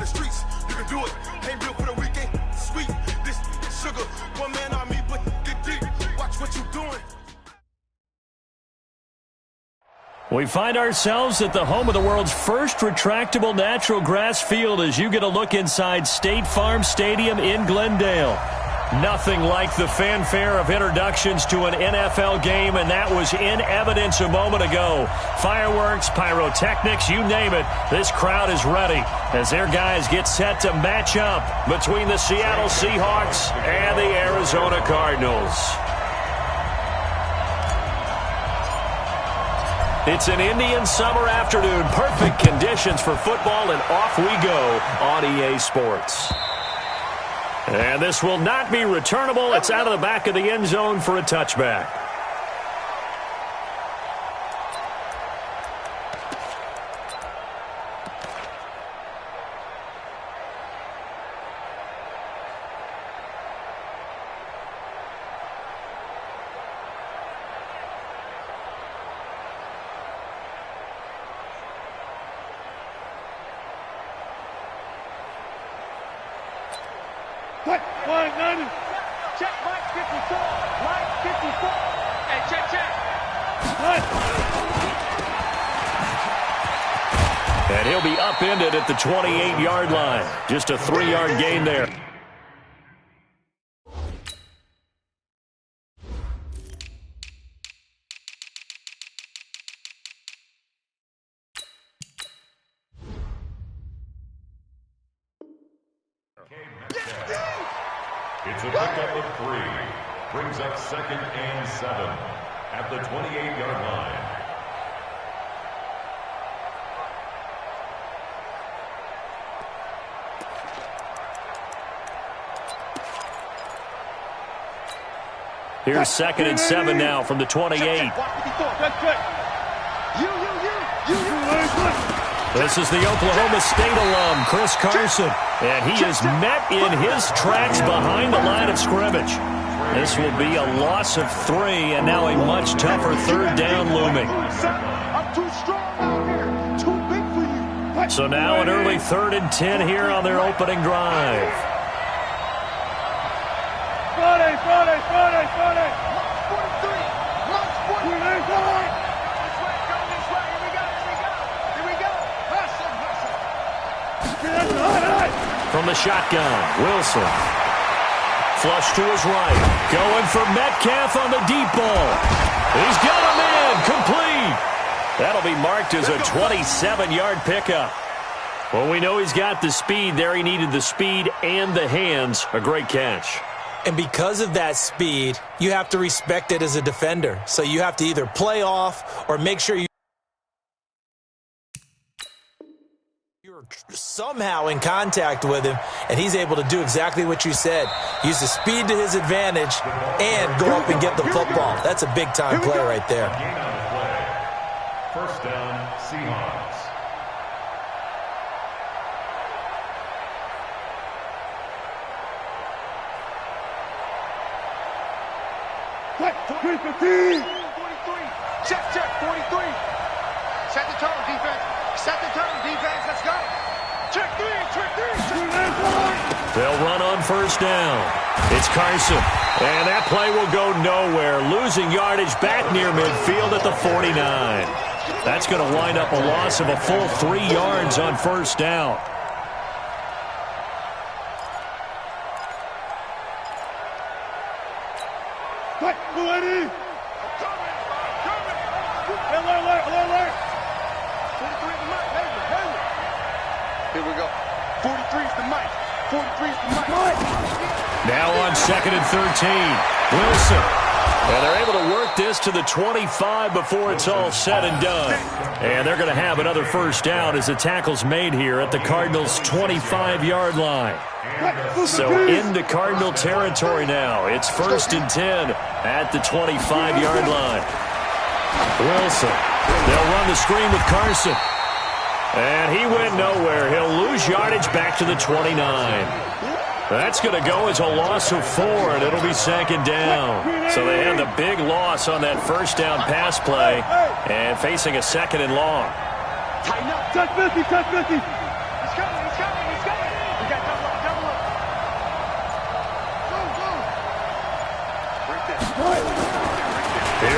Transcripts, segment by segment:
streets. You can do it. Ain't built for the weekend. Sweet. This sugar. One man on me, but get deep. Watch what you doing. We find ourselves at the home of the world's first retractable natural grass field as you get a look inside State Farm Stadium in Glendale. Nothing like the fanfare of introductions to an NFL game, and that was in evidence a moment ago. Fireworks, pyrotechnics, you name it, this crowd is ready as their guys get set to match up between the Seattle Seahawks and the Arizona Cardinals. It's an Indian summer afternoon. Perfect conditions for football, and off we go on EA Sports. And this will not be returnable. It's out of the back of the end zone for a touchback. Check, Mike 54. Mike 54. Hey, check. And he'll be upended at the 28-yard line. Just a 3-yard gain there. It's a pickup of 3. Brings up 2nd and 7 at the 28-yard line. Here's 2nd and 7 now from the 28. This is the Oklahoma State alum, Chris Carson, and he is met in his tracks behind the line of scrimmage. This will be a loss of 3, and now a much tougher 3rd down looming. So now an early 3rd and 10 here on their opening drive. Friday. From the shotgun, Wilson. Flush to his right. Going for Metcalf on the deep ball. He's got a man. Complete. That'll be marked as a 27-yard pickup. Well, we know he's got the speed there. He needed the speed and the hands. A great catch. And because of that speed, you have to respect it as a defender. So you have to either play off or make sure you're somehow in contact with him, and he's able to do exactly what you said. Use the speed to his advantage and go up and get the football. That's a big-time play right there. First down, Seahawks. Check, 43. Set the tone, defense. Let's go. Check 3. They'll run on first down. It's Carson. And that play will go nowhere. Losing yardage back near midfield at the 49. That's going to wind up a loss of a full 3 yards on first down. Alert. Here we go. 43's the mic. Now on 2nd and 13. Wilson. And they're able to work this to the 25 before it's all said and done. And they're going to have another first down as the tackle's made here at the Cardinals' 25-yard line. So into Cardinal territory now. It's 1st and 10 at the 25-yard line. Wilson. They'll run the screen with Carson. And he went nowhere. He'll lose yardage back to the 29. That's going to go as a loss of 4, and it'll be 2nd down. So they had the big loss on that first down pass play and facing a 2nd and long. Tighten up. Touch 50. He's coming.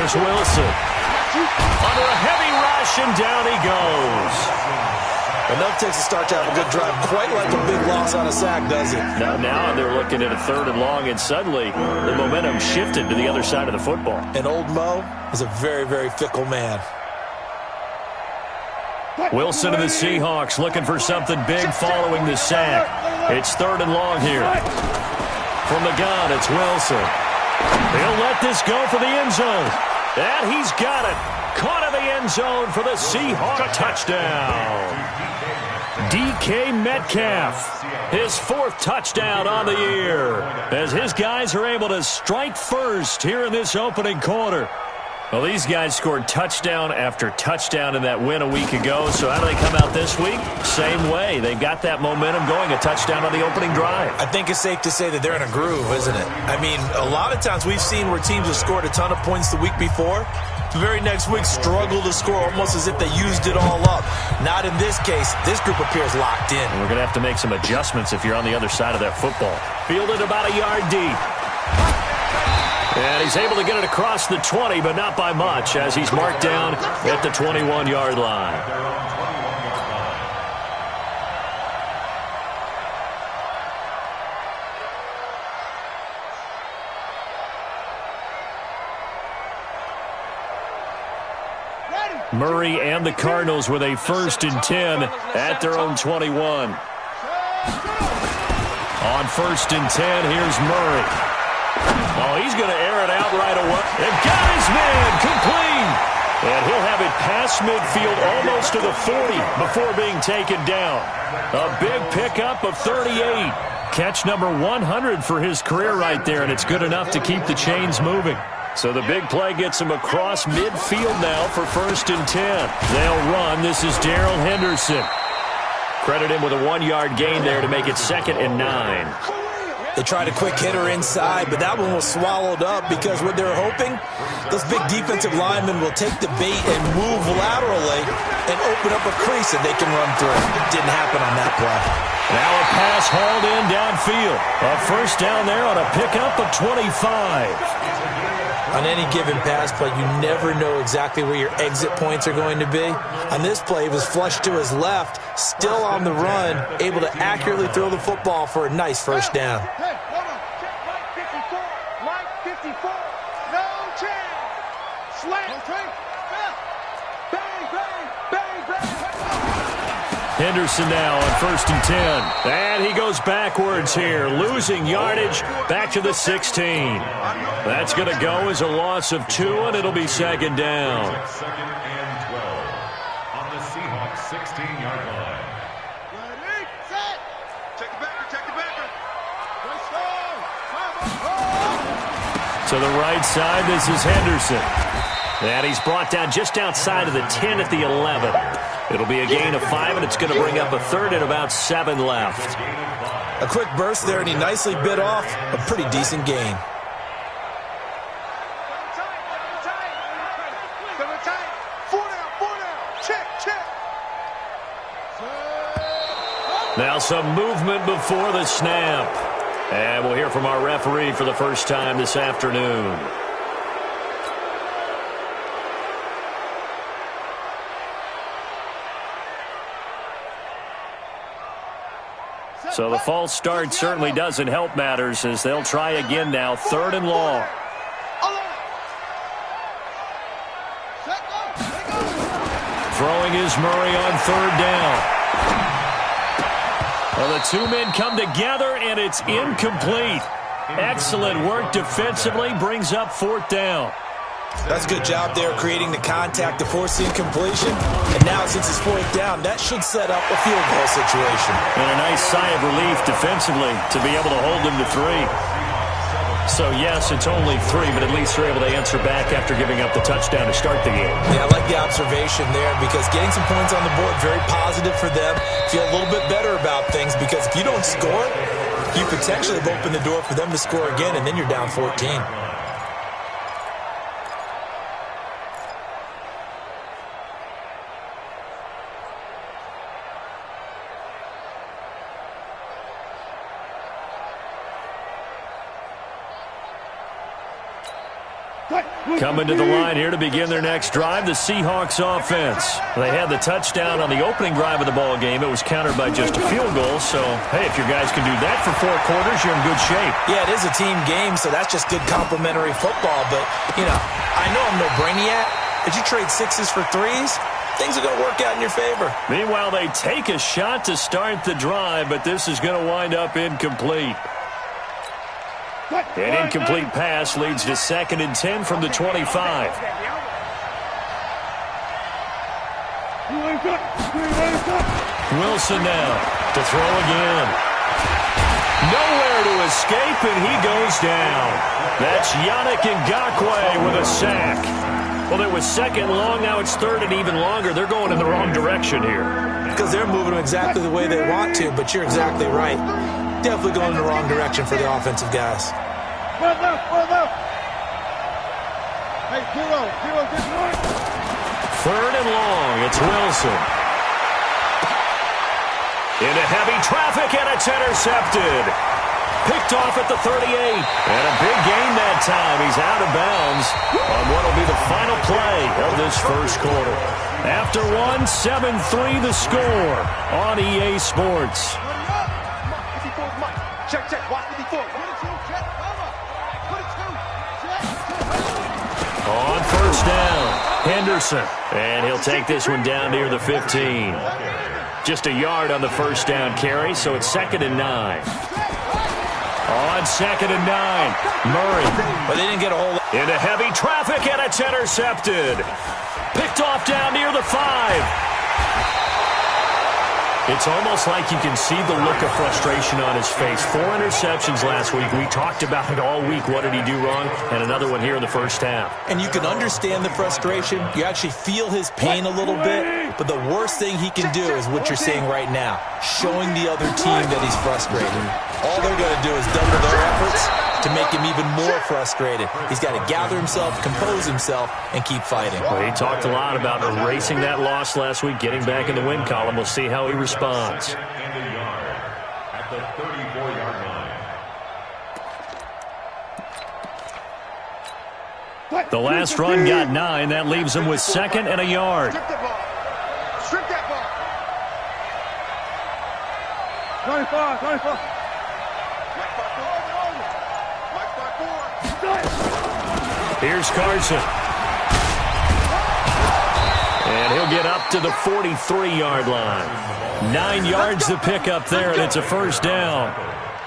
Here's Wilson. Under a heavy rush, and down he goes. Enough takes to start to have a good drive. Quite like a big loss on a sack, does it? Now they're looking at a 3rd and long, and suddenly the momentum shifted to the other side of the football. And old Mo is a very, very fickle man. Wilson and the Seahawks looking for something big following the sack. It's 3rd and long here. From the gun, it's Wilson. He'll let this go for the end zone. And he's got it. Caught in the end zone for the Seahawks touchdown. DK Metcalf, his 4th touchdown on the year, as his guys are able to strike first here in this opening quarter. Well, these guys scored touchdown after touchdown in that win a week ago, so how do they come out this week? Same way. They got that momentum going, a touchdown on the opening drive. I think it's safe to say that they're in a groove, isn't it? I mean, a lot of times we've seen where teams have scored a ton of points the week before, the very next week struggle to score almost as if they used it all up. Not in this case. This group appears locked in. And we're going to have to make some adjustments if you're on the other side of that football. Fielded about a yard deep. And he's able to get it across the 20, but not by much, as he's marked down at the 21-yard line. Murray and the Cardinals with a 1st and 10 at their own 21. On 1st and 10, here's Murray. Oh, he's going to air it out right away. And got his man complete. And he'll have it past midfield almost to the 40 before being taken down. A big pickup of 38. Catch number 100 for his career right there, and it's good enough to keep the chains moving. So the big play gets him across midfield now for 1st and 10. They'll run. This is Darrell Henderson. Credit him with a 1-yard gain there to make it 2nd and 9. They tried a quick hitter inside, but that one was swallowed up because what they're hoping, those big defensive linemen will take the bait and move laterally and open up a crease that they can run through. Didn't happen on that play. Now a pass hauled in downfield. A 1st down there on a pickup of 25. On any given pass play, you never know exactly where your exit points are going to be. On this play, he was flushed to his left, still on the run, able to accurately throw the football for a nice 1st down. Hey, hold on. Check Mike 54. No chance. Slam. Bang, bang, bang, bang. Henderson now on 1st and 10. And he goes backwards here, losing yardage back to the 16. That's going to go as a loss of 2, and it'll be 2nd down. 2nd and 12 on the Seahawks 16-yard line. Ready, set. Check the backer, check the backer. To the right side, this is Henderson. And he's brought down just outside of the 10 at the 11. It'll be a gain of 5, and it's going to bring up a 3rd and about 7 left. A quick burst there, and he nicely bit off a pretty decent gain. Now some movement before the snap. And we'll hear from our referee for the first time this afternoon. So the false start certainly doesn't help matters as they'll try again now, 3rd and long. Throwing is Murray on 3rd down. Well, the 2 men come together, and it's incomplete. Excellent work defensively, brings up 4th down. That's a good job there creating the contact to force the incompletion. And now since it's 4th down, that should set up a field goal situation. And a nice sigh of relief defensively to be able to hold them to 3. So, yes, it's only 3, but at least they're able to answer back after giving up the touchdown to start the game. Yeah, I like the observation there because getting some points on the board, very positive for them. Feel a little bit better about things because if you don't score, you potentially have opened the door for them to score again, and then you're down 14. Coming to the line here to begin their next drive, the Seahawks offense. They had the touchdown on the opening drive of the ball game. It was countered by just a field goal. So, hey, if your guys can do that for 4 quarters, you're in good shape. Yeah, it is a team game, so that's just good complimentary football. But, you know, I know I'm no brainiac, but you trade 6s for 3s, things are going to work out in your favor. Meanwhile, they take a shot to start the drive, but this is going to wind up incomplete. An incomplete pass leads to 2nd and 10 from the 25. Wilson now to throw again. Nowhere to escape, and he goes down. That's Yannick Ngakoue with a sack. Well, it was 2nd long, now it's 3rd and even longer. They're going in the wrong direction here. Because they're moving them exactly the way they want to, but you're exactly right. Definitely going in the wrong direction for the offensive guys. One left. Hey, zero, get one. 3rd and long, it's Wilson. Into heavy traffic, and it's intercepted. Picked off at the 38. And a big gain that time. He's out of bounds on what will be the final play of this first quarter. After 1, 7-3 the score on EA Sports. Check, watch 54. On first down, Henderson. And he'll take this one down near the 15. Just a yard on the first down carry, so it's 2nd and 9. On 2nd and 9, Murray. But they didn't get a whole lot. Into heavy traffic, and it's intercepted. Picked off down near the 5. It's almost like you can see the look of frustration on his face. 4 interceptions last week. We talked about it all week. What did he do wrong? And another one here in the first half. And you can understand the frustration. You actually feel his pain a little bit. But the worst thing he can do is what you're seeing right now, showing the other team that he's frustrated. All they're going to do is double their efforts to make him even more frustrated. He's got to gather himself, compose himself, and keep fighting. Well, he talked a lot about erasing that loss last week, getting back in the win column. We'll see how he responds. At the 34-yard line. The last run got 9. That leaves him with 2nd and a yard. Strip that ball. 25. Here's Carson. And he'll get up to the 43-yard line. 9 yards to pick up there, and it's a first down.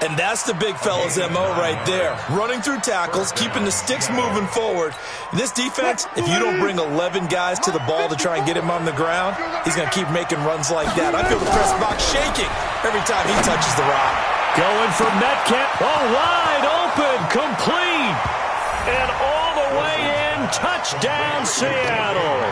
And that's the big fella's MO right there. Running through tackles, keeping the sticks moving forward. This defense, if you don't bring 11 guys to the ball to try and get him on the ground, he's going to keep making runs like that. I feel the press box shaking every time he touches the rock. Going for Metcalf. Oh, wide open, complete. And all the way in, touchdown Seattle.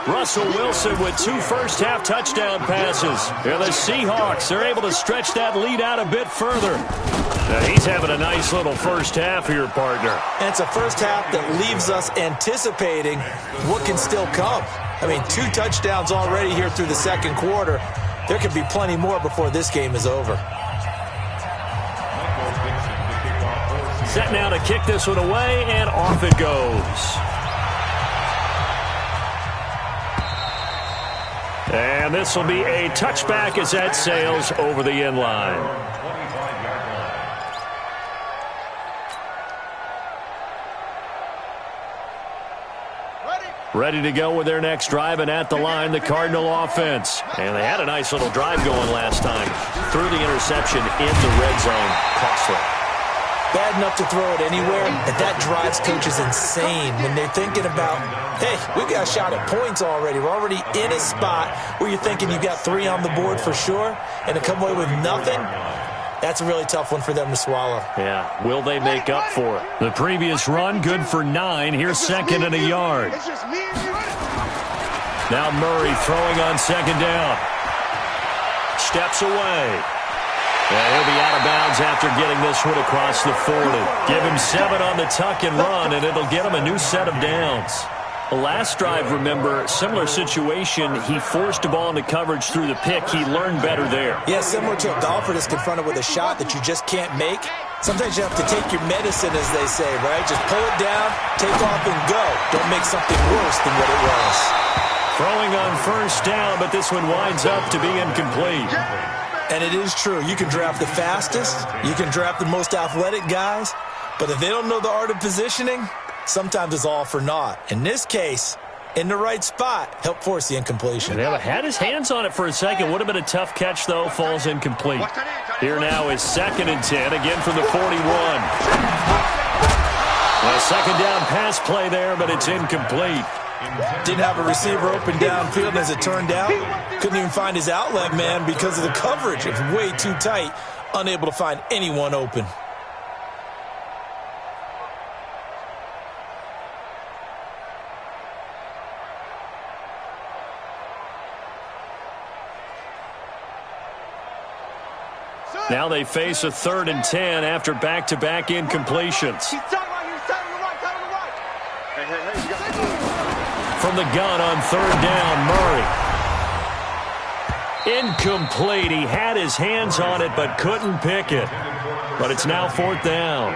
Russell Wilson with 2 first-half touchdown passes. And the Seahawks, they're able to stretch that lead out a bit further. Now, he's having a nice little first half here, partner. And it's a first half that leaves us anticipating what can still come. I mean, 2 touchdowns already here through the second quarter. There could be plenty more before this game is over. Set now to kick this one away, and off it goes. And this will be a touchback as that sails over the end line. Ready to go with their next drive, and at the line, the Cardinal offense. And they had a nice little drive going last time. Threw the interception in the red zone. Costly. Bad enough to throw it anywhere, and that drives coaches insane when they're thinking about, hey, we got a shot at points already. We're already in a spot where you're thinking you got 3 on the board for sure, and to come away with nothing, that's a really tough one for them to swallow. Yeah, will they make up for it? The previous run, good for 9. Here's 2nd and a yard. Now Murray throwing on 2nd down. Steps away. And he'll be out of bounds after getting this one across the 40. Give him 7 on the tuck and run, and it'll get him a new set of downs. The last drive, remember, similar situation. He forced a ball into coverage through the pick. He learned better there. Yeah, similar to a golfer that's confronted with a shot that you just can't make. Sometimes you have to take your medicine, as they say, right? Just pull it down, take off, and go. Don't make something worse than what it was. Throwing on first down, but this one winds up to be incomplete. And it is true. You can draft the fastest. You can draft the most athletic guys. But if they don't know the art of positioning, sometimes it's all for naught. In this case, in the right spot, help force the incompletion. They had his hands on it for a second. Would have been a tough catch, though. Falls incomplete. Here now is 2nd and 10, again from the 41. A second down pass play there, but it's incomplete. Didn't have a receiver open downfield, as it turned out. Couldn't even find his outlet man because of the coverage. It was way too tight. Unable to find anyone open. Now they face a 3rd and 10 after back-to-back incompletions. From the gun on 3rd down, Murray. Incomplete. He had his hands on it but couldn't pick it. But it's now 4th down.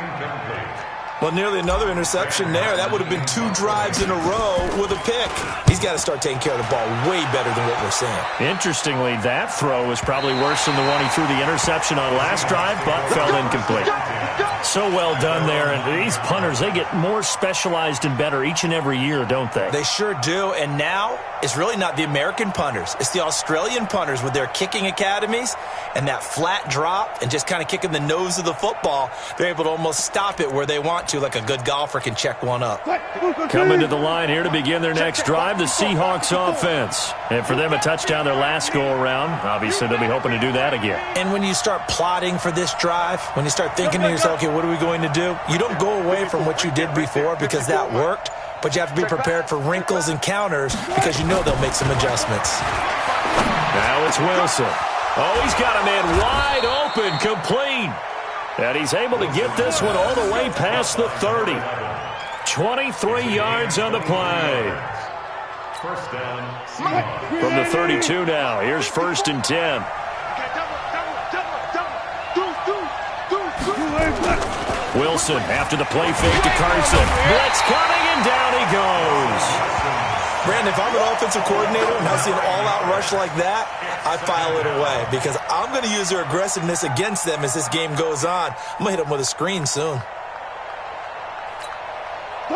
Well, nearly another interception there. That would have been 2 drives in a row with a pick. He's got to start taking care of the ball way better than what we're seeing. Interestingly, that throw was probably worse than the one he threw the interception on last drive, but fell incomplete. So well done there. And these punters, they get more specialized and better each and every year, don't they? They sure do. And now it's really not the American punters. It's the Australian punters with their kicking academies and that flat drop and just kind of kicking the nose of the football. They're able to almost stop it where they want to, like a good golfer can check one up. Coming to the line here to begin their next drive, the Seahawks offense. And for them, a touchdown their last go-around. Obviously, they'll be hoping to do that again. And when you start plotting for this drive, when you start thinking to yourself, okay, what are we going to do? You don't go away from what you did before because that worked, but you have to be prepared for wrinkles and counters because you know they'll make some adjustments. Now it's Wilson. Oh, he's got a man wide open, complete. And he's able to get this one all the way past the 30. 23 yards on the play. First down, From the 32 now, here's 1st and 10. Wilson after the play fake to Carson. Blitz coming, and down he goes. Brandon, if I'm an offensive coordinator and I see an all-out rush like that, I file it away because I'm going to use their aggressiveness against them as this game goes on. I'm going to hit them with a screen soon.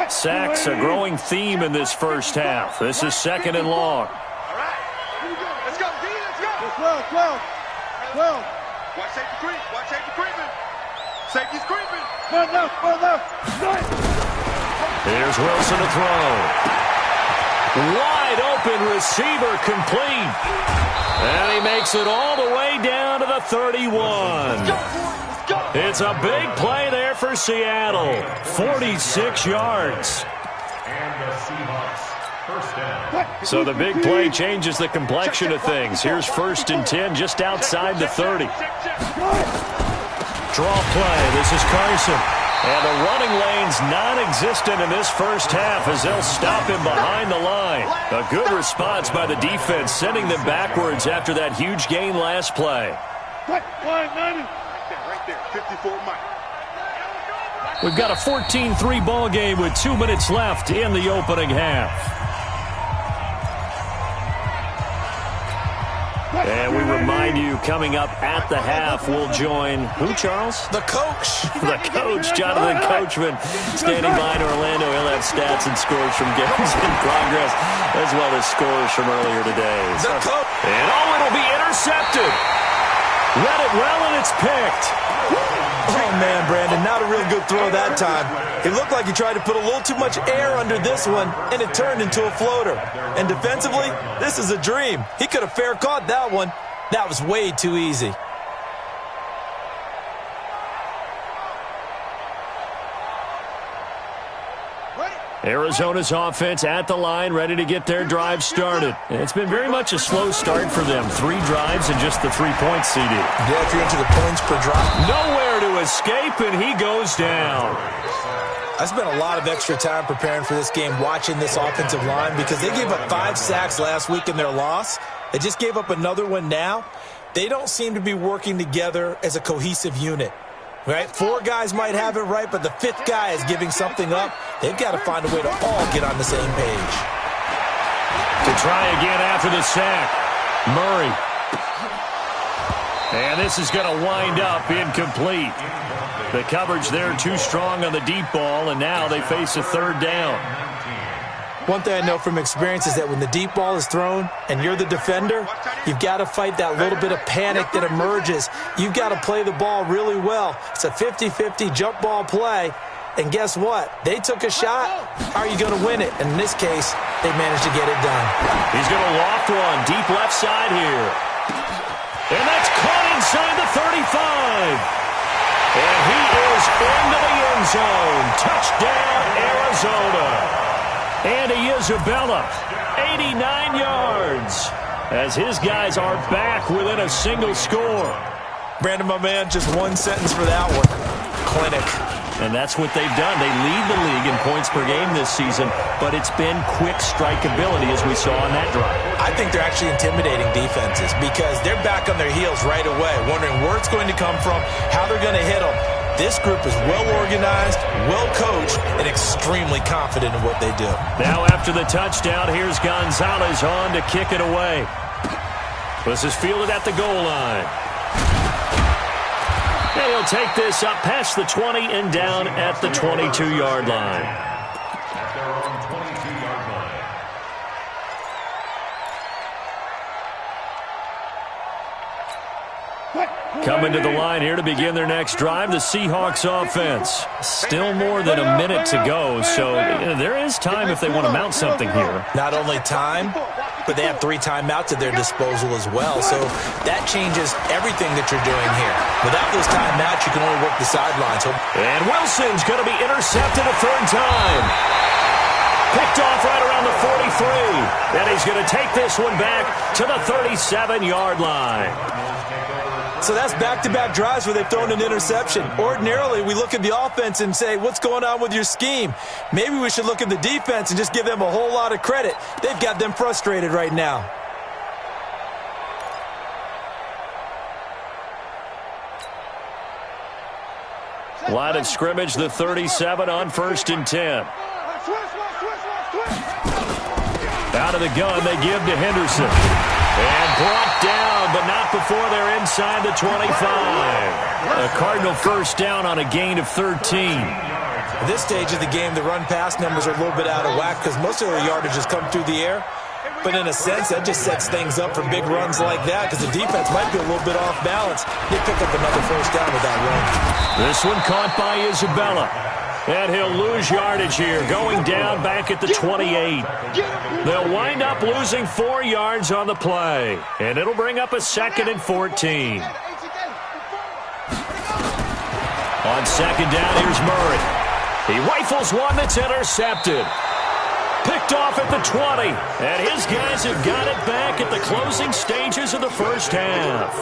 Sacks, a growing theme in this first half. This is 2nd and long. All right. Here we go. Let's go, D. Let's go. 12. Watch safety creep. Watch safety creeping. Safety's creeping. One left. Here's Wilson to throw. Wide open receiver, complete. And he makes it all the way down to the 31. It's a big play there for Seattle. 46 yards. and the Seahawks. First down. So the big play changes the complexion of things. Here's 1st and 10 just outside the 30. Draw play. This is Carson. And the running lane's non-existent in this first half as they'll stop him behind the line. A good response by the defense, sending them backwards after that huge gain last play. Right there, 54 Mike. We've got a 14-3 ball game with 2 minutes left in the opening half. And we remind you, coming up at the half, we'll join who, Charles? The coach. The coach, Jonathan Coachman, standing by in Orlando. He'll have stats and scores from games in progress, as well as scores from earlier today. The coach. And it'll be intercepted. Read it well, and it's picked. Oh, man, Brandon, not a real good throw that time. It looked like he tried to put a little too much air under this one, and it turned into a floater. And defensively, this is a dream. He could have fair caught that one. That was way too easy. Arizona's offense at the line, ready to get their drive started. And it's been very much a slow start for them. 3 drives and just the 3 points, CD. Yeah, if you're into the points per drive. Nowhere to escape, and he goes down. I spent a lot of extra time preparing for this game, watching this offensive line, because they gave up 5 sacks last week in their loss. They just gave up another one now. They don't seem to be working together as a cohesive unit. Right? 4 guys might have it right, but the 5th guy is giving something up. They've got to find a way to all get on the same page. To try again after the sack, Murray. And this is going to wind up incomplete. The coverage there too strong on the deep ball, and now they face a 3rd down. One thing I know from experience is that when the deep ball is thrown and you're the defender, you've got to fight that little bit of panic that emerges. You've got to play the ball really well. It's a 50-50 jump ball play. And guess what? They took a shot. How are you going to win it? And in this case, they managed to get it done. He's going to loft one deep left side here. And that's caught inside the 35. And he is into the end zone. Touchdown, Arizona. Andy Isabella, 89 yards, as his guys are back within a single score. Brandon, my man, just one sentence for that one. Clinic. And that's what they've done. They lead the league in points per game this season, but it's been quick strikeability as we saw on that drive. I think they're actually intimidating defenses because they're back on their heels right away, wondering where it's going to come from, how they're going to hit them. This group is well-organized, well-coached, and extremely confident in what they do. Now after the touchdown, here's Gonzalez on to kick it away. This is fielded at the goal line. And he'll take this up past the 20 and down at the 22-yard line. At their own 22-yard line. Coming to the line here to begin their next drive, the Seahawks offense. Still more than a minute to go, so there is time if they want to mount something here. Not only time, but they have 3 timeouts at their disposal as well, so that changes everything that you're doing here. Without those timeouts, you can only work the sidelines. And Wilson's going to be intercepted a 3rd time. Picked off right around the 43. And he's going to take this one back to the 37-yard line. So that's back-to-back drives where they've thrown an interception. Ordinarily, we look at the offense and say, what's going on with your scheme? Maybe we should look at the defense and just give them a whole lot of credit. They've got them frustrated right now. Line of scrimmage, the 37 on 1st and 10. Out of the gun, they give to Henderson. And brought down, but not before they're inside the 25. A Cardinal first down on a gain of 13. At this stage of the game, the run-pass numbers are a little bit out of whack because most of their yardage has come through the air. But in a sense, that just sets things up for big runs like that because the defense might be a little bit off balance. They pick up another first down with that run. This one caught by Isabella. And he'll lose yardage here, going down back at the 28. They'll wind up losing 4 yards on the play. And it'll bring up a 2nd and 14. On 2nd down, here's Murray. He rifles one that's intercepted. Picked off at the 20. And his guys have got it back at the closing stages of the first half.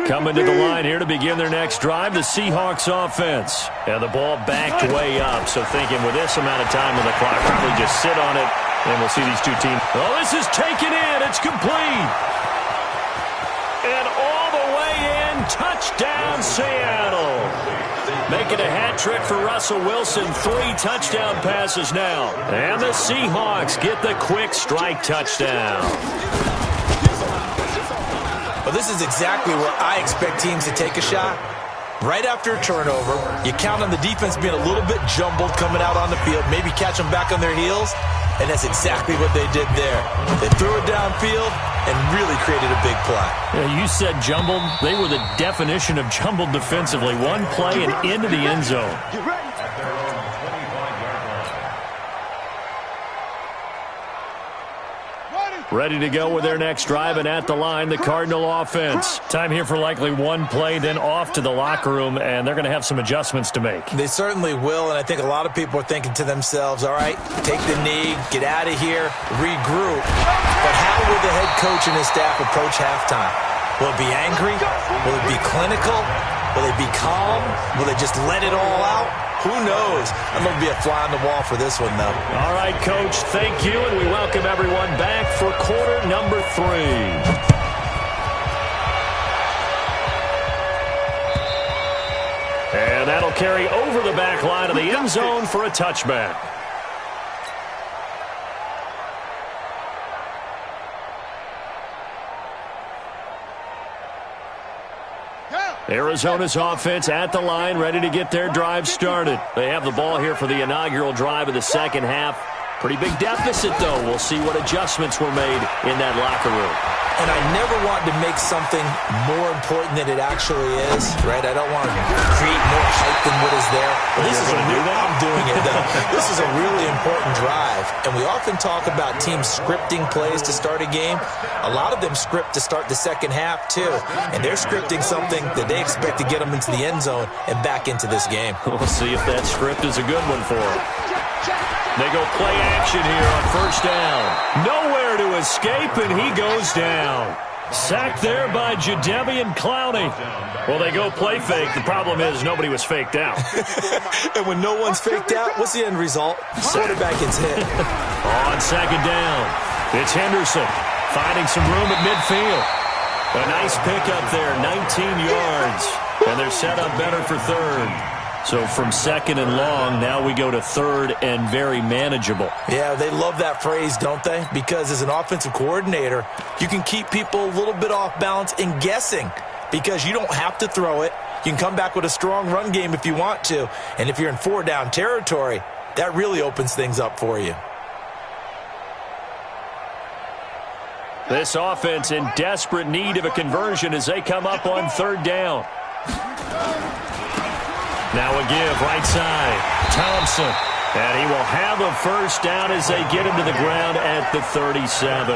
Coming to the line here to begin their next drive, the Seahawks offense. And the ball backed way up, so thinking with this amount of time on the clock, probably just sit on it, and we'll see these two teams. Oh, this is taken in. It's complete. And all the way in, touchdown Seattle. Making a hat trick for Russell Wilson, 3 touchdown passes now. And the Seahawks get the quick strike touchdown. Well, this is exactly where I expect teams to take a shot. Right after a turnover, you count on the defense being a little bit jumbled coming out on the field, maybe catch them back on their heels, and that's exactly what they did there. They threw it downfield and really created a big play. Yeah, you said jumbled. They were the definition of jumbled defensively. One play and into the end zone. ready to go with their next drive, and at the line, the Cardinal offense. Time here for likely one play, then off to the locker room, and they're going to have some adjustments to make. They certainly will, and I think a lot of people are thinking to themselves, all right, take the knee, get out of here, regroup. But how will the head coach and his staff approach halftime? Will it be angry? Will it be clinical? Will they be calm? Will they just let it all out? Who knows? I'm going to be a fly on the wall for this one, though. All right, Coach, thank you, and we welcome everyone back for quarter number 3. And that'll carry over the back line of the end zone for a touchback. Arizona's offense at the line, ready to get their drive started. They have the ball here for the inaugural drive of the second half. Pretty big deficit, though. We'll see what adjustments were made in that locker room. And I never want to make something more important than it actually is, right? I don't want to create more hype than what is there. But this is I'm doing it, though. This is a really important drive. And we often talk about teams scripting plays to start a game. A lot of them script to start the second half, too. And they're scripting something that they expect to get them into the end zone and back into this game. We'll see if that script is a good one for them. They go play action here on first down. Nowhere to escape, and he goes down. Sacked there by Jadeveon Clowney. Well, they go play fake. The problem is nobody was faked out. And when no one's faked out, what's the end result? Quarterback gets hit. On second down, it's Henderson finding some room at midfield. A nice pickup there, 19 yards. And they're set up better for third. So from second and long, now we go to third and very manageable. Yeah, they love that phrase, don't they? Because as an offensive coordinator, you can keep people a little bit off balance and guessing because you don't have to throw it. You can come back with a strong run game if you want to. And if you're in 4-down territory, that really opens things up for you. This offense in desperate need of a conversion as they come up on third down. Now a give, right side, Thompson. And he will have a first down as they get him to the ground at the 37.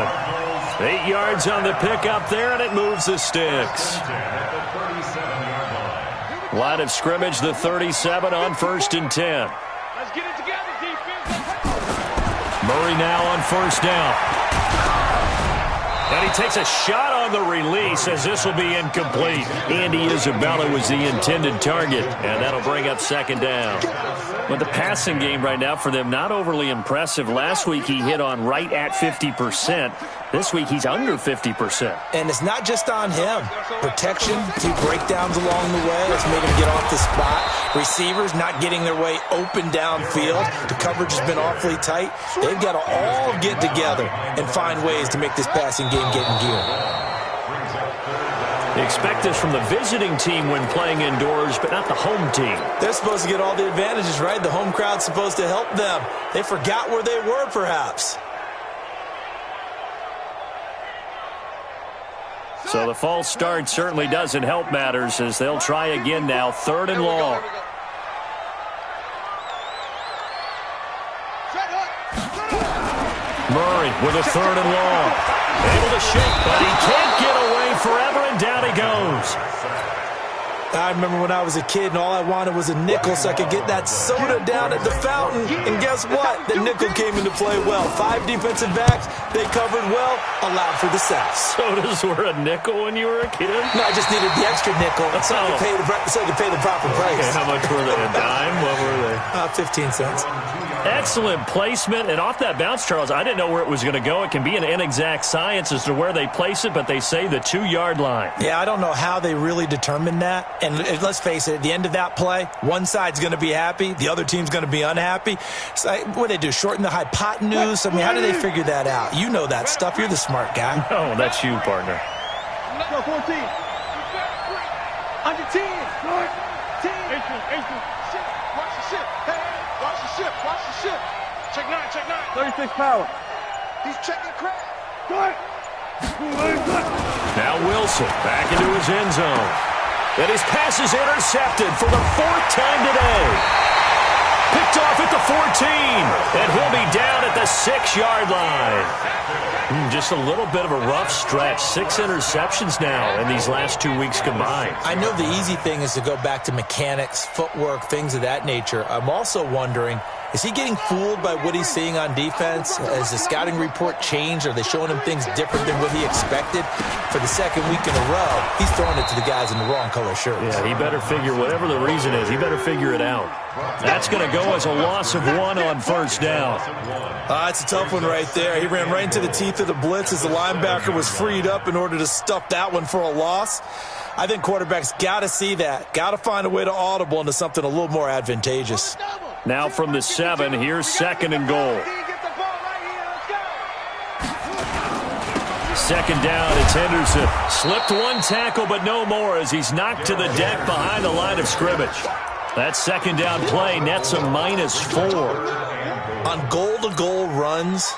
8 yards on the pickup there, and it moves the sticks. Line of scrimmage, the 37 on 1st and 10. Let's get it together, defense. Murray now on first down. And he takes a shot on the release as this will be incomplete. Andy Isabella was the intended target, and that'll bring up second down. But the passing game right now for them, not overly impressive. Last week he hit on right at 50%. This week he's under 50%. And it's not just on him. Protection, a few breakdowns along the way. That's made him get off the spot. Receivers not getting their way open downfield. The coverage has been awfully tight. They've got to all get together and find ways to make this passing game get in gear. Expect this from the visiting team when playing indoors, but not the home team. They're supposed to get all the advantages, right? The home crowd's supposed to help them. They forgot where they were, perhaps. So the false start certainly doesn't help matters as they'll try again now, third and long. Murray with a third and long. Able to shake, but he can't get away forever, and down he goes. I remember when I was a kid and all I wanted was a nickel so I could get that soda down at the fountain. And guess what? The nickel came into play well. 5 defensive backs, they covered well, allowed for the sacks. Sodas were a nickel when you were a kid? No, I just needed the extra nickel so I could pay the proper price. Okay, how much were they? A dime? What were they? 15 cents. Excellent placement, and off that bounce, Charles, I didn't know where it was going to go. It can be an inexact science as to where they place it, but they say the 2-yard line. Yeah, I don't know how they really determined that. And let's face it, at the end of that play, one side's going to be happy, the other team's going to be unhappy. So, what do they do, shorten the hypotenuse? I mean, how do they figure that out? You know that stuff. You're the smart guy. Oh, that's you, partner. Let's go, 14. Under 10. 10. 18. Watch the ship. Hey, watch the ship. Watch the ship. Check 9, check 9. 36 power. He's checking crab. Good. Now Wilson back into his end zone. And his pass is intercepted for the 4th time today. Picked off at the 14. And he'll be down at the 6-yard line. Just a little bit of a rough stretch. 6 interceptions now in these last 2 weeks combined. I know the easy thing is to go back to mechanics, footwork, things of that nature. I'm also wondering, is he getting fooled by what he's seeing on defense? Has the scouting report changed? Are they showing him things different than what he expected? For the second week in a row, he's throwing it to the guys in the wrong color shirts. Yeah, he better figure, whatever the reason is, he better figure it out. That's going to go as a loss of 1 on first down. It's a tough one right there. He ran right into the teeth of the blitz as the linebacker was freed up in order to stuff that one for a loss. I think quarterbacks got to see that. Got to find a way to audible into something a little more advantageous. Now from the 7, here's 2nd and goal. 2nd down, it's Henderson. Slipped 1 tackle, but no more as he's knocked to the deck behind the line of scrimmage. That 2nd down play nets a -4. On goal-to-goal runs,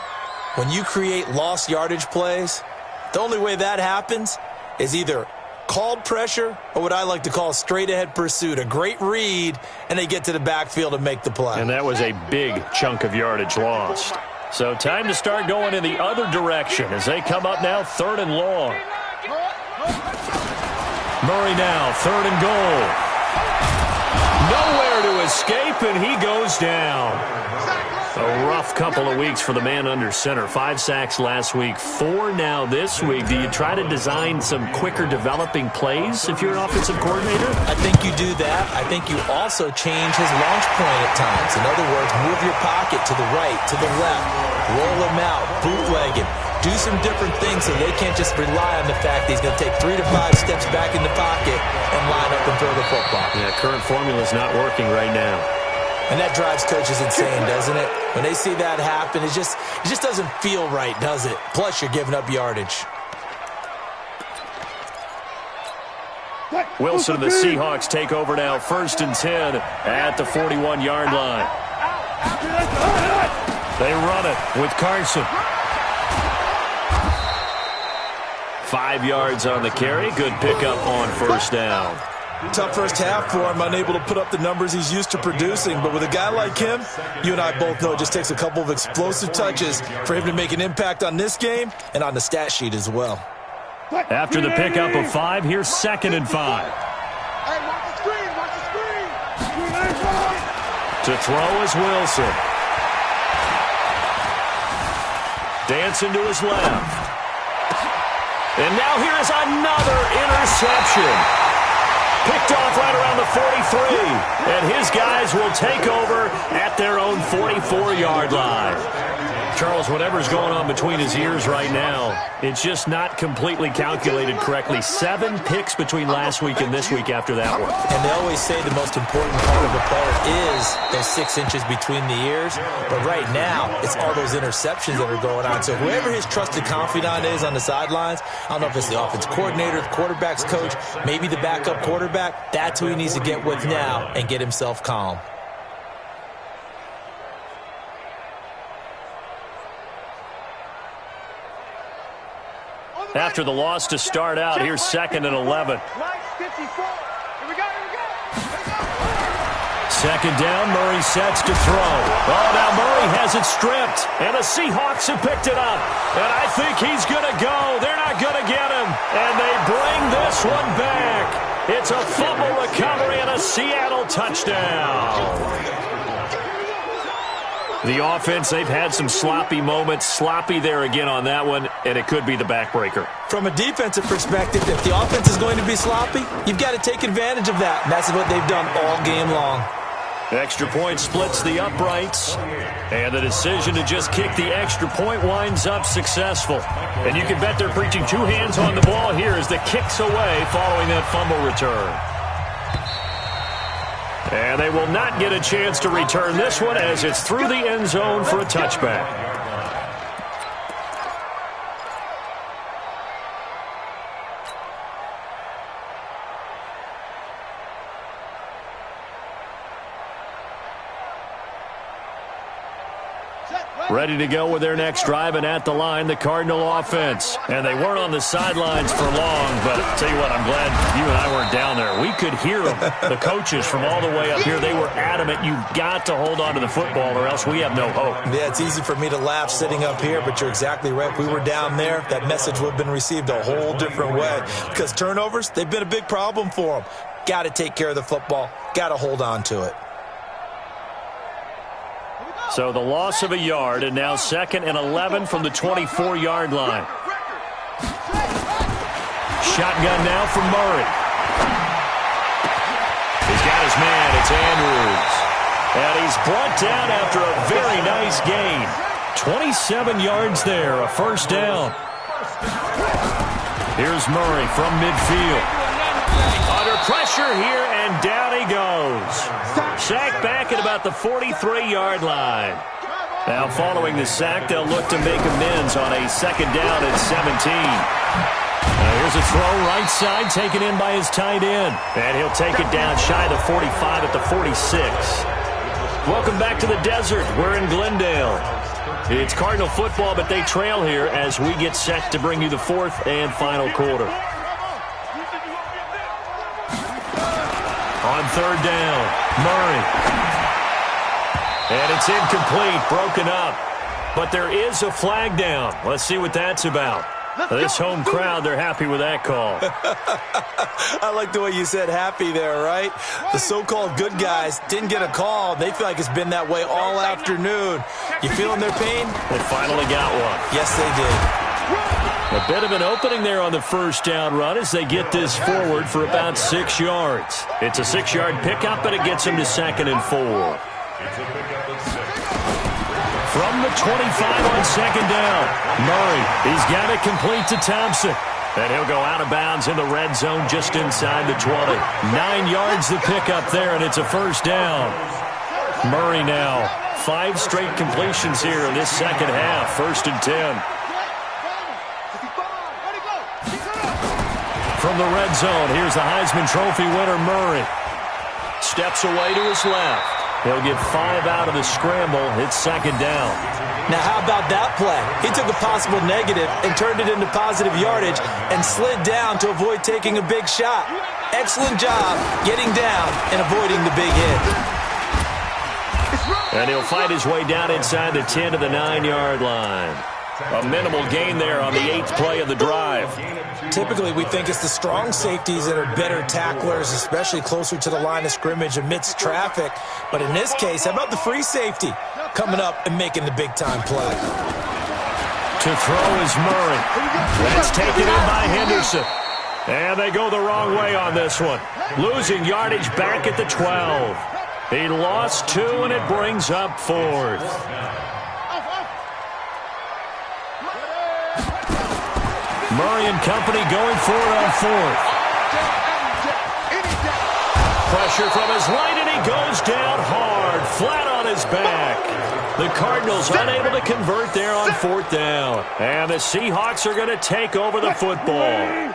when you create lost yardage plays, the only way that happens is either called pressure or what I like to call straight-ahead pursuit. A great read, and they get to the backfield and make the play. And that was a big chunk of yardage lost. So time to start going in the other direction as they come up now 3rd and long. Murray now, 3rd and goal. Nowhere to escape, and he goes down. A rough couple of weeks for the man under center. 5 sacks last week, 4 now this week. Do you try to design some quicker developing plays if you're an offensive coordinator? I think you do that. I think you also change his launch point at times. In other words, move your pocket to the right, to the left, roll him out, bootleg him. Do some different things so they can't just rely on the fact that he's going to take 3 to 5 steps back in the pocket and line up and throw the football. Yeah, current formula is not working right now. And that drives coaches insane, doesn't it? When they see that happen, it just doesn't feel right, does it? Plus, you're giving up yardage. Wilson and the Seahawks take over now, 1st and 10 at the 41-yard line. They run it with Carson. 5 yards on the carry. Good pickup on first down. Tough first half for him, unable to put up the numbers he's used to producing. But with a guy like him, you and I both know it just takes a couple of explosive touches for him to make an impact on this game and on the stat sheet as well. After the pickup of 5, here's 2nd and 5. Hey, watch the screen, watch the screen. To throw is Wilson. Dancing to his left. And now here is another interception. Picked off right around the 43. And his guys will take over at their own 44-yard line. Charles, whatever's going on between his ears right now, it's just not completely calculated correctly. 7 picks between last week and this week after that one. And they always say the most important part of a player is those 6 inches between the ears. But right now, it's all those interceptions that are going on. So whoever his trusted confidant is on the sidelines, I don't know if it's the offensive coordinator, the quarterback's coach, maybe the backup quarterback, that's who he needs to get with now and get himself calm. After the loss to start out, here's 2nd and 11. 54. Here we go, here we go. 2nd down, Murray sets to throw. Oh, now Murray has it stripped, and the Seahawks have picked it up. And I think he's going to go. They're not going to get him. And they bring this one back. It's a fumble recovery and a Seattle touchdown. The offense, they've had some sloppy moments. Sloppy there again on that one, and it could be the backbreaker. From a defensive perspective, if the offense is going to be sloppy, you've got to take advantage of that. And that's what they've done all game long. Extra point splits the uprights, and the decision to just kick the extra point winds up successful. And you can bet they're preaching 2 hands on the ball here as the kick's away following that fumble return. And they will not get a chance to return this one as it's through the end zone for a touchback. Set, ready to go with their next drive, and at the line, the Cardinal offense. And they weren't on the sidelines for long, but I'll tell you what, I'm glad you and I weren't down there. We could hear them, the coaches from all the way up here. They were adamant, you've got to hold on to the football or else we have no hope. Yeah, it's easy for me to laugh sitting up here, but you're exactly right. If we were down there, that message would have been received a whole different way. Because turnovers, they've been a big problem for them. Got to take care of the football. Got to hold on to it. So the loss of a yard, and now 2nd and 11 from the 24-yard line. Shotgun now from Murray. He's got his man. It's Andrews. And he's brought down after a very nice gain. 27 yards there, a first down. Here's Murray from midfield. Under pressure here, and down he goes. Sacked back at about the 43-yard line. Now following the sack, they'll look to make amends on a 2nd down and 17. Here's a throw right side taken in by his tight end. And he'll take it down shy of the 45 at the 46. Welcome back to the desert. We're in Glendale. It's Cardinal football, but they trail here as we get set to bring you the 4th and final quarter. On 3rd down, Murray. And it's incomplete, broken up. But there is a flag down. Let's see what that's about. This home crowd, they're happy with that call. I like the way you said happy there, right? The so-called good guys didn't get a call. They feel like it's been that way all afternoon. You feeling their pain? They finally got one. Yes, they did. A bit of an opening there on the first down run as they get this forward for about 6 yards. It's a 6-yard pickup, but it gets them to 2nd and 4. It's a pickup of 6. From the 25 on 2nd down, Murray, he's got it complete to Thompson. And he'll go out of bounds in the red zone just inside the 20. 9 yards the pickup there, and it's a first down. Murray now, 5 straight completions here in this second half, 1st and 10. From the red zone, here's the Heisman Trophy winner, Murray. Steps away to his left. He'll get 5 out of the scramble. It's 2nd down. Now, how about that play? He took a possible negative and turned it into positive yardage and slid down to avoid taking a big shot. Excellent job getting down and avoiding the big hit. And he'll fight his way down inside the 10 to the 9-yard line. A minimal gain there on the 8th play of the drive. Typically, we think it's the strong safeties that are better tacklers, especially closer to the line of scrimmage amidst traffic. But in this case, how about the free safety coming up and making the big-time play? To throw is Murray. That's taken in by Henderson. And they go the wrong way on this one. Losing yardage back at the 12. He lost 2, and it brings up 4th. Murray and company going for it on 4th. Pressure from his right, and he goes down hard, flat on his back. The Cardinals unable to convert there on 4th down. And the Seahawks are going to take over the football.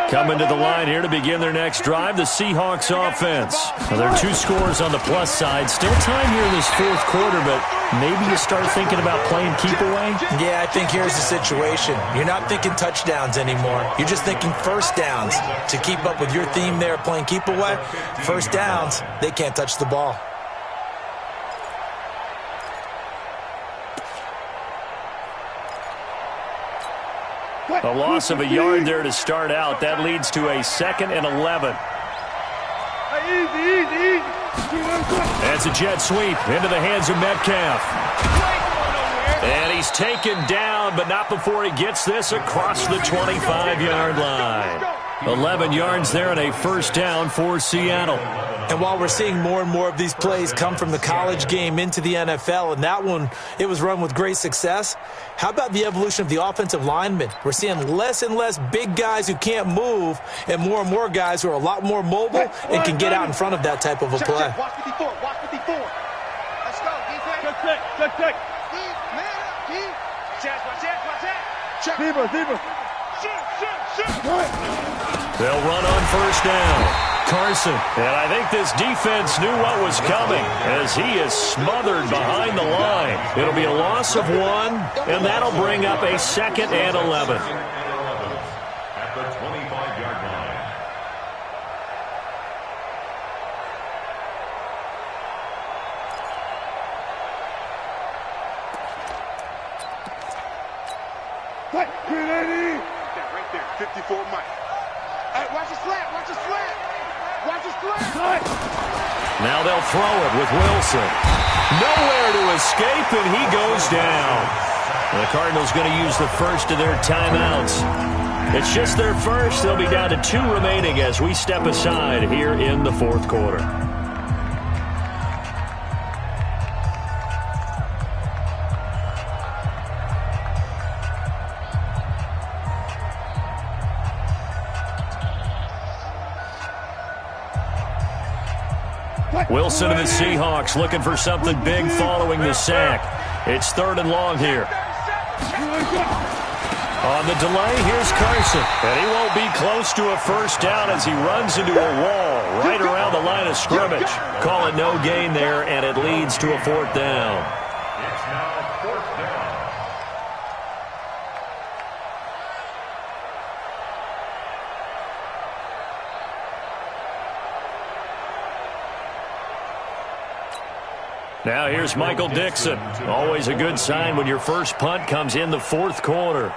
Coming to the line here to begin their next drive, the Seahawks offense. Well, there are 2 scores on the plus side. Still time here in this 4th quarter, but maybe you start thinking about playing keep away? Yeah, I think here's the situation. You're not thinking touchdowns anymore. You're just thinking first downs. To keep up with your theme there, playing keep away, first downs, they can't touch the ball. A loss of a yard there to start out. That leads to a 2nd and 11. That's a jet sweep into the hands of Metcalf. And he's taken down, but not before he gets this across the 25-yard line. 11 yards there and a first down for Seattle. And while we're seeing more and more of these plays come from the college game into the NFL, and that one, it was run with great success, how about the evolution of the offensive linemen? We're seeing less and less big guys who can't move and more guys who are a lot more mobile and can get out in front of that type of a play. Watch 54, watch 54. Let's go, defense. Check. Watch that. Check. Zebra. They'll run on first down. Carson. And I think this defense knew what was coming as he is smothered behind the line. It'll be a loss of 1, and that'll bring up a 2nd and 11. At the 25-yard line. Right there, 54 Mike. Hey, watch the slant, watch the slant. Watch the slant. Now they'll throw it with Wilson. Nowhere to escape, and he goes down. The Cardinals going to use the first of their timeouts. It's just their first. They'll be down to 2 remaining as we step aside here in the 4th quarter. Wilson and the Seahawks looking for something big following the sack. It's 3rd and long here. On the delay, here's Carson. And he won't be close to a first down as he runs into a wall right around the line of scrimmage. Call it no gain there, and it leads to a 4th down. It's now 4th down. Now here's Michael Dixon. Always a good sign when your first punt comes in the 4th quarter.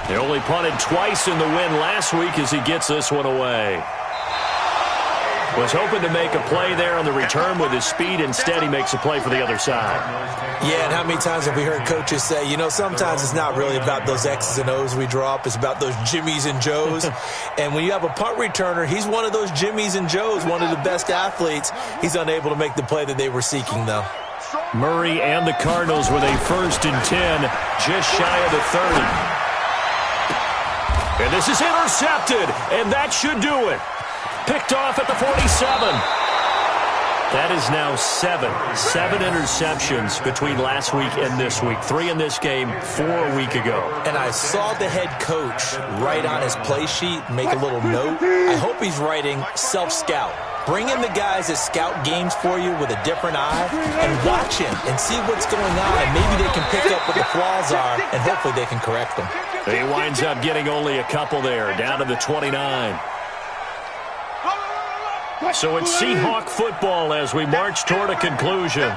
They only punted twice in the win last week as he gets this one away. Was hoping to make a play there on the return with his speed. Instead, he makes a play for the other side. Yeah, and how many times have we heard coaches say, you know, sometimes it's not really about those X's and O's we draw up. It's about those Jimmies and Joes. And when you have a punt returner, he's one of those Jimmies and Joes, one of the best athletes. He's unable to make the play that they were seeking, though. Murray and the Cardinals with a 1st and 10, just shy of the 30. And this is intercepted, and that should do it. Picked off at the 47. That is now 7 interceptions between last week and this week. 3 in this game, 4 a week ago. And I saw the head coach write on his play sheet, make a little note. I hope he's writing self-scout. Bring in the guys that scout games for you with a different eye and watch him and see what's going on. And maybe they can pick up what the flaws are, and hopefully they can correct them. He winds up getting only a couple there, down to the 29. So it's Seahawk football as we march toward a conclusion.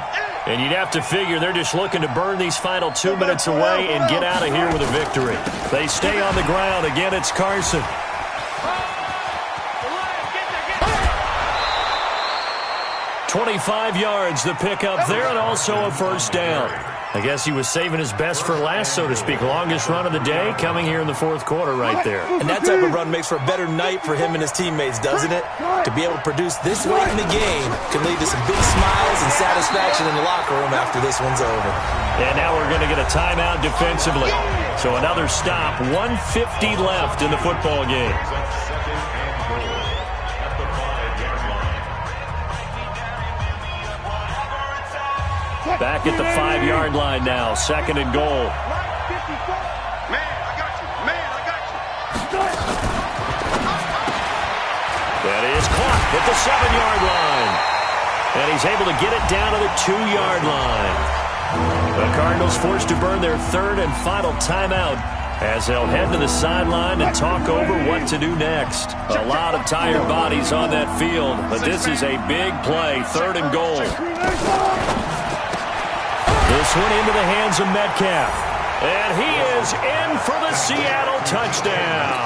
And you'd have to figure they're just looking to burn these final 2 minutes away and get out of here with a victory. They stay on the ground. Again, it's Carson. 25 yards the pickup there, and also a 1st down. I guess he was saving his best for last, so to speak. Longest run of the day coming here in the 4th quarter right there. And that type of run makes for a better night for him and his teammates, doesn't it? To be able to produce this late in the game can lead to some big smiles and satisfaction in the locker room after this one's over. And now we're going to get a timeout defensively. So another stop, 1:50 left in the football game. Back at the 5-yard line now, 2nd and goal. Man, I got you. Man, I got you. That is caught at the 7-yard line. And he's able to get it down to the 2-yard line. The Cardinals forced to burn their 3rd and final timeout as they'll head to the sideline and talk over what to do next. A lot of tired bodies on that field, but this is a big play, 3rd and goal. This one into the hands of Metcalf. And he is in for the Seattle touchdown.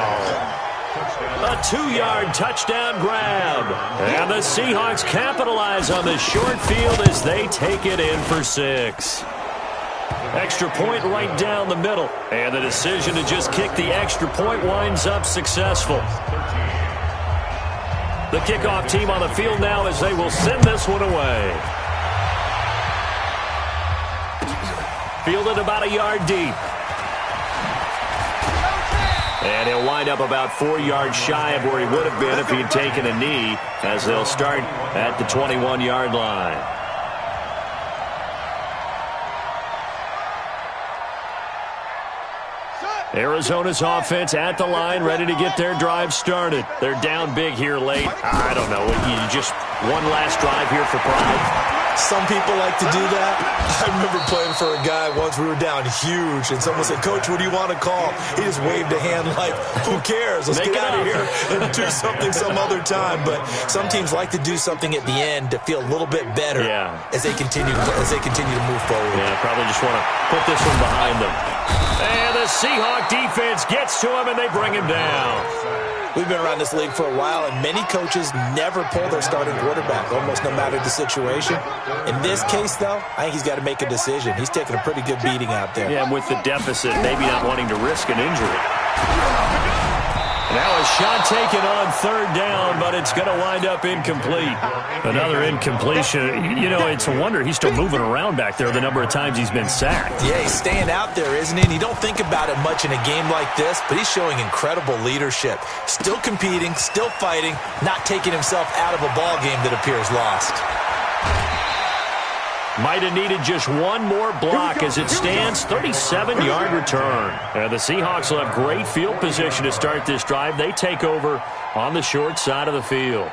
A 2-yard touchdown grab. And the Seahawks capitalize on this short field as they take it in for 6. Extra point right down the middle. And the decision to just kick the extra point winds up successful. The kickoff team on the field now as they will send this one away. Fielded about a yard deep. And he'll wind up about 4 yards shy of where he would have been if he'd taken a knee, as they'll start at the 21-yard line. Arizona's offense at the line, ready to get their drive started. They're down big here late. I don't know. You just one last drive here for pride. Some people like to do that. I remember playing for a guy once. We were down huge, and someone said, "Coach, what do you want to call?" He just waved a hand like, "Who cares? Let's get out of here and do something some other time." But some teams like to do something at the end to feel a little bit better as they continue to move forward. Yeah, probably just want to put this one behind them. And the Seahawk defense gets to him, and they bring him down. We've been around this league for a while, and many coaches never pull their starting quarterback, almost no matter the situation. In this case, though, I think he's got to make a decision. He's taking a pretty good beating out there. Yeah, and with the deficit, maybe not wanting to risk an injury. Now a shot taken on third down, but it's going to wind up incomplete. Another incompletion. You know, it's a wonder he's still moving around back there the number of times he's been sacked. Yeah, he's staying out there, isn't he? And you don't think about it much in a game like this, but he's showing incredible leadership. Still competing, still fighting, not taking himself out of a ball game that appears lost. Might have needed just one more block as it stands, 37-yard return. And the Seahawks will have great field position to start this drive. They take over on the short side of the field.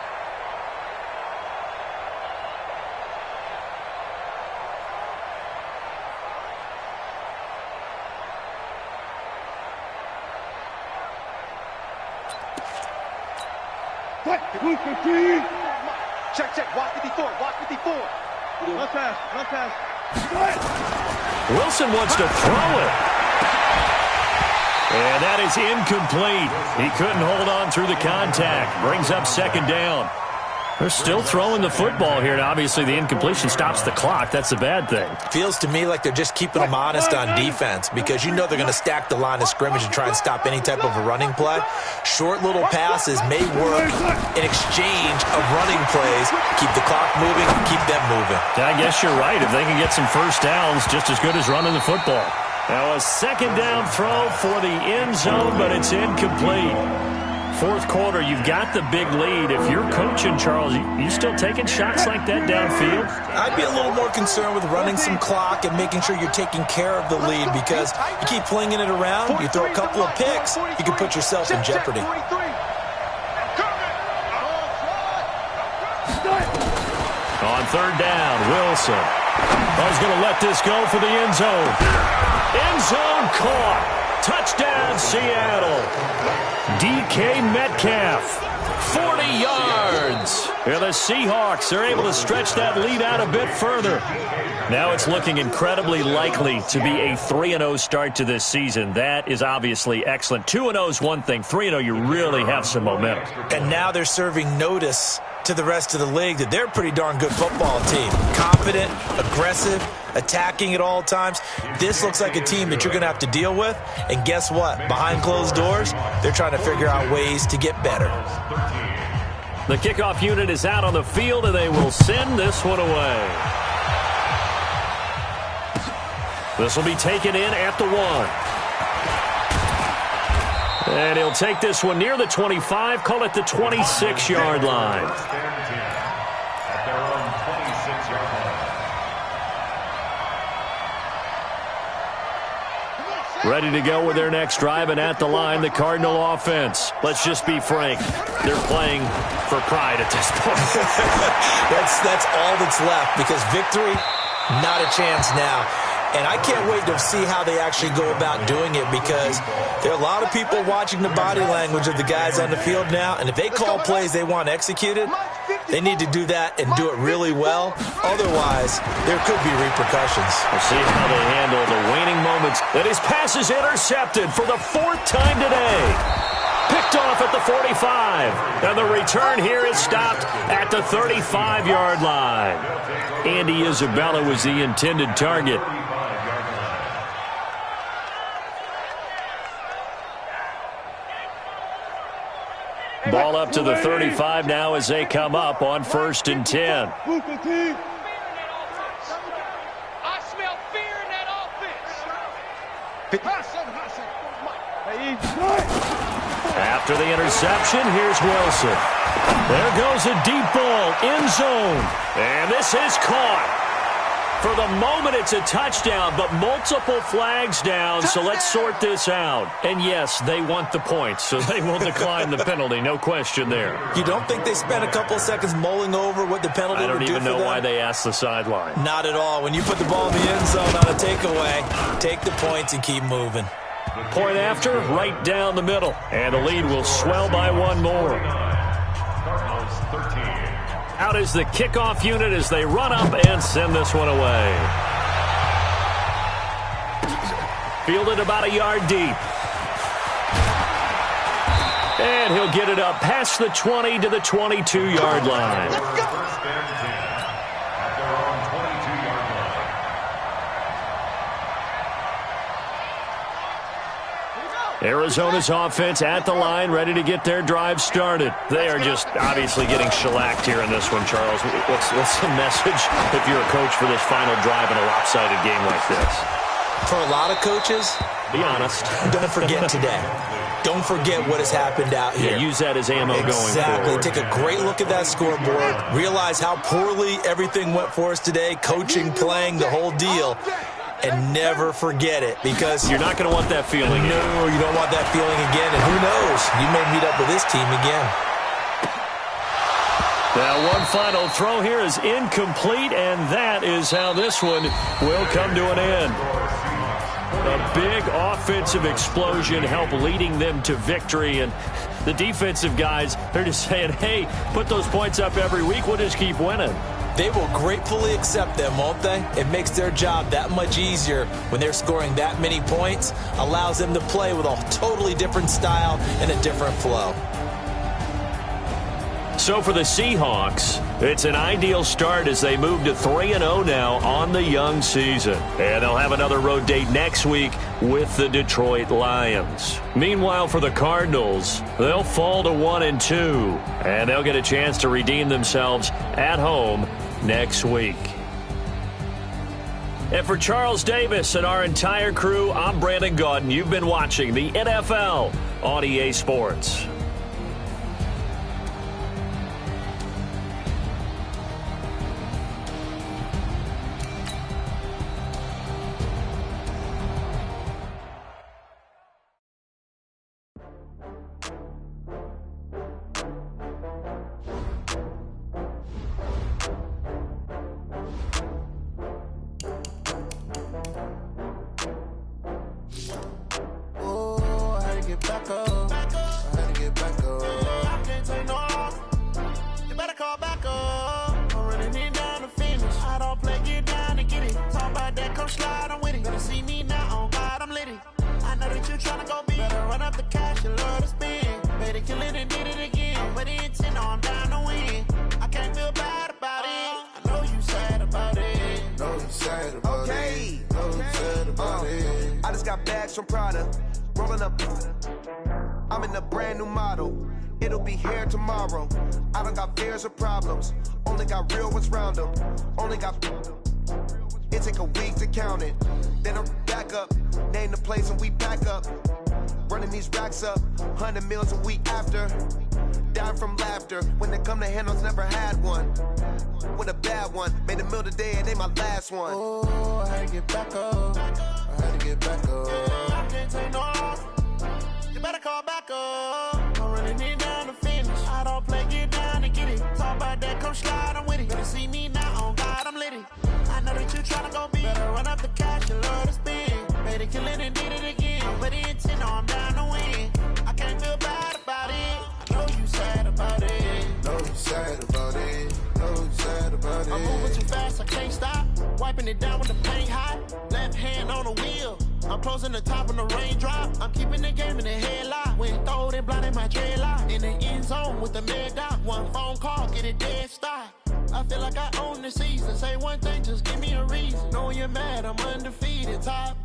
Check, watch 54. Left pass. Wilson wants to throw it. And that is incomplete. He couldn't hold on through the contact. Brings up second down. They're still throwing the football here, and obviously the incompletion stops the clock. That's a bad thing. Feels to me like they're just keeping them honest on defense because you know they're going to stack the line of scrimmage and try and stop any type of a running play. Short little passes may work in exchange of running plays. Keep the clock moving, keep them moving. I guess you're right. If they can get some first downs, just as good as running the football. Now a second down throw for the end zone, but it's incomplete. Fourth quarter, you've got the big lead. If you're coaching, Charles, you still taking shots like that downfield? I'd be a little more concerned with running some clock and making sure you're taking care of the lead because you keep flinging it around, you throw a couple of picks, you can put yourself in jeopardy. On third down, Wilson. He's going to let this go for the end zone. End zone caught. Touchdown, Seattle. DK Metcalf, 40 yards. And the Seahawks are able to stretch that lead out a bit further. Now it's looking incredibly likely to be a 3-0 start to this season. That is obviously excellent. 2-0 is one thing. 3-0, you really have some momentum. And now they're serving notice to the rest of the league that they're a pretty darn good football team. Confident, aggressive, attacking at all times. This looks like a team that you're going to have to deal with. And guess what? Behind closed doors, they're trying to figure out ways to get better. The kickoff unit is out on the field, and they will send this one away. This will be taken in at the 1. And he'll take this one near the 25, call it the 26-yard line. Ready to go with their next drive, and at the line, the Cardinal offense. Let's just be frank. They're playing for pride at this point. That's all that's left because victory, not a chance now. And I can't wait to see how they actually go about doing it because there are a lot of people watching the body language of the guys on the field now. And if they call plays they want executed, they need to do that and do it really well. Otherwise, there could be repercussions. We'll see how they handle the waning moments. And his pass is intercepted for the 4th time today. Picked off at the 45. And the return here is stopped at the 35-yard line. Andy Isabella was the intended target. Ball up to the 35 now as they come up on 1st and 10. I smell fear in that offense. After the interception, here's Wilson. There goes a deep ball, end zone. And this is caught. For the moment, it's a touchdown, but multiple flags down, so let's sort this out. And yes, they want the points, so they will decline the penalty, no question there. You don't think they spent a couple of seconds mulling over what the penalty would do for them? I don't even know why they asked the sideline. Not at all. When you put the ball in the end zone on a takeaway, take the points and keep moving. Point after, right down the middle, and the lead will swell by one more. Out is the kickoff unit as they run up and send this one away. Fielded about a yard deep. And he'll get it up past the 20 to the 22-yard line. First and 10 at their own 22-yard line. Arizona's offense at the line, ready to get their drive started. They are just obviously getting shellacked here in this one, Charles. What's the message if you're a coach for this final drive in a lopsided game like this? For a lot of coaches, be honest. Don't forget today. Don't forget what has happened out here. Yeah, use that as ammo going forward. Exactly. Take a great look at that scoreboard. Realize how poorly everything went for us today. Coaching, playing, the whole deal. And never forget it, because you're not going to want that feeling. No, you don't want that feeling again. And who knows? You may meet up with this team again. Now, one final throw here is incomplete, and that is how this one will come to an end. A big offensive explosion helped leading them to victory, and the defensive guys, they're just saying, hey, put those points up every week, we'll just keep winning. They will gratefully accept them, won't they? It makes their job that much easier when they're scoring that many points, allows them to play with a totally different style and a different flow. So for the Seahawks, it's an ideal start as they move to 3-0 now on the young season. And they'll have another road date next week with the Detroit Lions. Meanwhile, for the Cardinals, they'll fall to 1-2. And they'll get a chance to redeem themselves at home next week. And for Charles Davis and our entire crew, I'm Brandon Gaudin. You've been watching the NFL on EA Sports. I'm in a brand new model. It'll be here tomorrow. I don't got fears or problems. Only got real ones round them. Only got... It take a week to count it. Then I'm back up. Name the place and we pack up. Running these racks up. 100 meals a week after. Down from laughter. When they come to handles, never had one. With a bad one. Made a meal today and ain't my last one. Oh, I had to get back up. I had to get back up. I can't take no loss. You better call back up. I'm running it down to finish. I don't play, get down and get it. Talk about that, come slide, I'm with it. Better see me now, on God, I'm litty. I know that you tryna go big. Better run up the cash, you love to spend. Made it, kill it, and did it again. But the intent, no, I'm down to win. I can't feel bad about it. I know you sad about it. Know you sad about it. Know you sad about it. I'm moving too fast, I can't stop. Wiping it down with the paint hot. Left hand on the wheel. I'm closing the top when the raindrop. I'm keeping the game in the headlock. When throwed and blinded my dreadlock. In the end zone with the mad dot. One phone call, get it dead stop. I feel like I own the season. Say one thing, just give me a reason. Knowing you're mad, I'm undefeated. Top